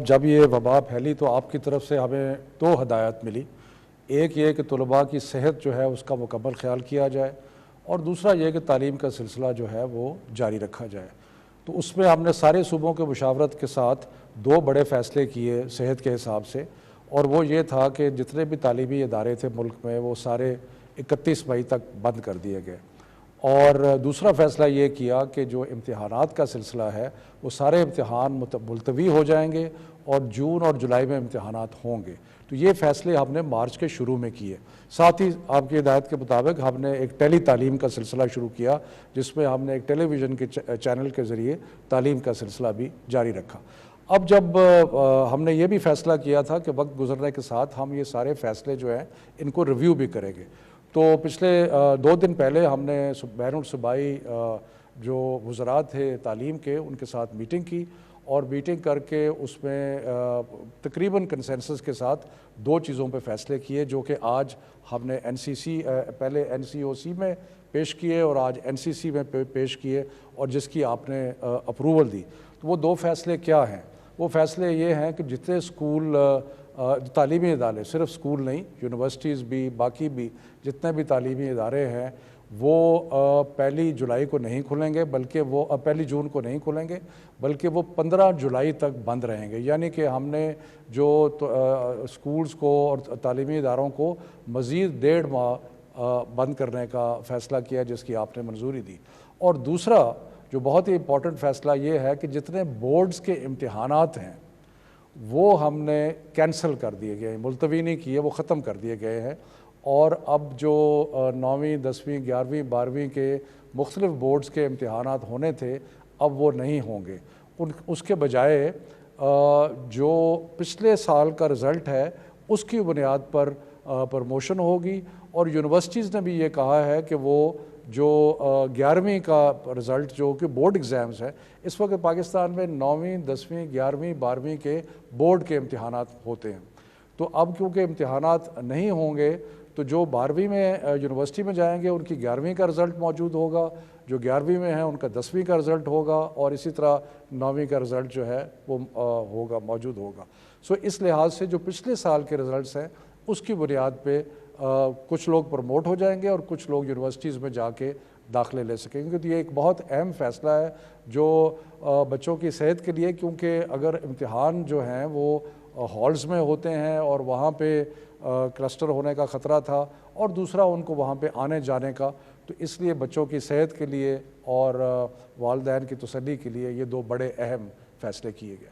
جب یہ وبا پھیلی تو آپ کی طرف سے ہمیں دو ہدایت ملی. ایک یہ کہ طلباء کی صحت جو ہے اس کا مکمل خیال کیا جائے، اور دوسرا یہ کہ تعلیم کا سلسلہ جو ہے وہ جاری رکھا جائے. تو اس میں ہم نے سارے صوبوں کے مشاورت کے ساتھ دو بڑے فیصلے کیے صحت کے حساب سے، اور وہ یہ تھا کہ جتنے بھی تعلیمی ادارے تھے ملک میں وہ سارے 31 مئی تک بند کر دیے گئے. اور دوسرا فیصلہ یہ کیا کہ جو امتحانات کا سلسلہ ہے وہ سارے امتحان ملتوی ہو جائیں گے اور جون اور جولائی میں امتحانات ہوں گے. تو یہ فیصلے ہم نے مارچ کے شروع میں کیے. ساتھ ہی آپ کی ہدایت کے مطابق ہم نے ایک ٹیلی تعلیم کا سلسلہ شروع کیا، جس میں ہم نے ایک ٹیلی ویژن کے چینل کے ذریعے تعلیم کا سلسلہ بھی جاری رکھا. اب جب ہم نے یہ بھی فیصلہ کیا تھا کہ وقت گزرنے کے ساتھ ہم یہ سارے فیصلے جو ہیں ان کو ریویو بھی کریں گے. تو پچھلے 2 دن پہلے ہم نے بین الصوبائی جو وزراء تھے تعلیم کے ان کے ساتھ میٹنگ کی، اور میٹنگ کر کے اس میں تقریباً کنسنسس کے ساتھ 2 چیزوں پہ فیصلے کیے، جو کہ آج ہم نے پہلے NCOC میں پیش کیے اور آج NCC میں پیش کیے، اور جس کی آپ نے اپروول دی. تو وہ 2 فیصلے کیا ہیں؟ وہ فیصلے یہ ہیں کہ جتنے اسکول تعلیمی ادارے، صرف اسکول نہیں، یونیورسٹیز بھی، باقی بھی جتنے بھی تعلیمی ادارے ہیں وہ 1 جولائی کو نہیں کھلیں گے، بلکہ وہ 1 جون کو نہیں کھلیں گے، بلکہ وہ 15 جولائی تک بند رہیں گے. یعنی کہ ہم نے جو اسکولز کو اور تعلیمی اداروں کو مزید 1.5 ماہ بند کرنے کا فیصلہ کیا، جس کی آپ نے منظوری دی. اور دوسرا جو بہت ہی امپورٹنٹ فیصلہ یہ ہے کہ جتنے بورڈز کے امتحانات ہیں وہ ہم نے کینسل کر دیے گئے ہیں، ملتوی نہیں کیے، وہ ختم کر دیے گئے ہیں. اور اب جو 9ویں 10ویں 11ویں 12ویں کے مختلف بورڈز کے امتحانات ہونے تھے اب وہ نہیں ہوں گے. اس کے بجائے جو پچھلے سال کا رزلٹ ہے اس کی بنیاد پر پروموشن ہوگی. اور یونیورسٹیز نے بھی یہ کہا ہے کہ وہ جو 11ویں کا رزلٹ جو کہ بورڈ ایگزامز ہے، اس وقت پاکستان میں 9ویں 10ویں 11ویں 12ویں کے بورڈ کے امتحانات ہوتے ہیں. تو اب کیونکہ امتحانات نہیں ہوں گے تو جو 12ویں میں یونیورسٹی میں جائیں گے ان کی 11ویں کا رزلٹ موجود ہوگا، جو 11ویں میں ہیں ان کا 10ویں کا رزلٹ ہوگا، اور اسی طرح 9ویں کا رزلٹ جو ہے وہ موجود ہوگا. سو اس لحاظ سے جو پچھلے سال کے رزلٹس ہیں اس کی بنیاد پہ کچھ لوگ پروموٹ ہو جائیں گے اور کچھ لوگ یونیورسٹیز میں جا کے داخلے لے سکیں گے. تو یہ ایک بہت اہم فیصلہ ہے جو بچوں کی صحت کے لیے، کیونکہ اگر امتحان جو ہیں وہ ہالز میں ہوتے ہیں اور وہاں پہ کلسٹر ہونے کا خطرہ تھا، اور دوسرا ان کو وہاں پہ آنے جانے کا، تو اس لیے بچوں کی صحت کے لیے اور والدین کی تسلی کے لیے یہ 2 بڑے اہم فیصلے کیے گئے.